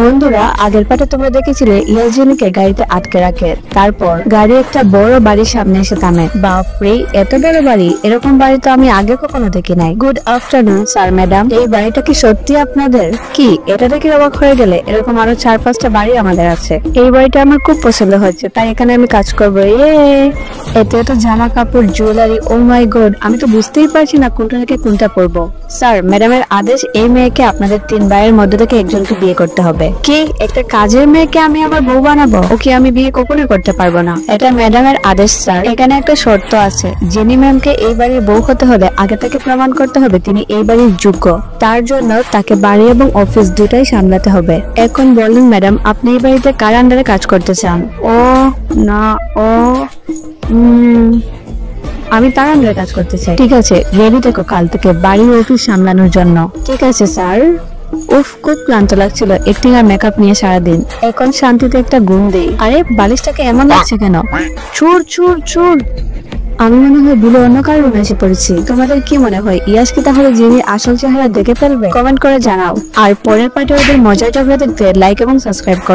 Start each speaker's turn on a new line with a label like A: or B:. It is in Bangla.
A: বন্ধুরা, আগের পাঠে তোমরা দেখেছিলে ইয়াজিনকে গাড়িতে আটকে রাখে, তারপর গাড়ি একটা বড় বাড়ির সামনে এসে থামে। বাপরে, এত বড় বাড়ি! এরকম বাড়ি তো আমি আগে কখনো দেখি নাই। Good afternoon sir, madam. এই বাড়িটা কি সত্যি আপনাদের? কি এটা দেখে অবাক হয়ে গেলে? এরকম আরো 4-5টা বাড়ি আমাদের আছে। এই বাড়িটা আমার খুব পছন্দ হয়েছে, তাই এখানে আমি কাজ করবো। এতে তো জামা কাপড়, জুয়েলারি, ও মাই গড, আমি তো বুঝতেই পারছি না কোনটা থেকে কোনটা পরবো। স্যার, ম্যাডামের আদেশ, এই মেয়েকে আপনাদের 3 ভাইয়ের মধ্যে থেকে একজনকে বিয়ে করতে হবে। কি, একটা কাজের মেয়েকে আমি আমার বউ বানাবো? ওকে আমি বিয়ে কখনোই করতে পারবো না। এটা ম্যাডামের আদেশ স্যার। এখানে একটা শর্ত আছে, জেনি ম্যামকে এই বাড়ির বউ হতে হলে আগে থেকে প্রমাণ করতে হবে তিনি এই বাড়ির যোগ্য। তার জন্য তাকে বাড়ি এবং অফিস দুটাই সামলাতে হবে। এখন বলুন ম্যাডাম, আপনি এই বাড়িতে কার আন্ডারে কাজ করতে চান? ও না, আমি তার আন্ডারে কাজ করতে চাই। ঠিক আছে, রেডি থেকো কাল থেকে বাড়ি অফিস সামলানোর জন্য। ঠিক আছে স্যার। উফ, খুব ক্লান্ত লাগছিল একটিং আর মেকআপ নিয়ে সারাদিন। এখন শান্তিতে একটা ঘুম দেই। আরে, বালিশটাকে এমন লাগছে কেন? চুর চুর চুর! আমি মনে হয় ভুলে অন্য কারো রুমে এসে পড়েছি। তোমাদের কি মনে হয় ইয়াস কি তাহলে জিনির আসল চেহারা দেখে ফেলবে? কমেন্ট করে জানাও। আর পরের পার্টে ওদের মজার ঝগড়া দেখতে লাইক এবং সাবস্ক্রাইব করো।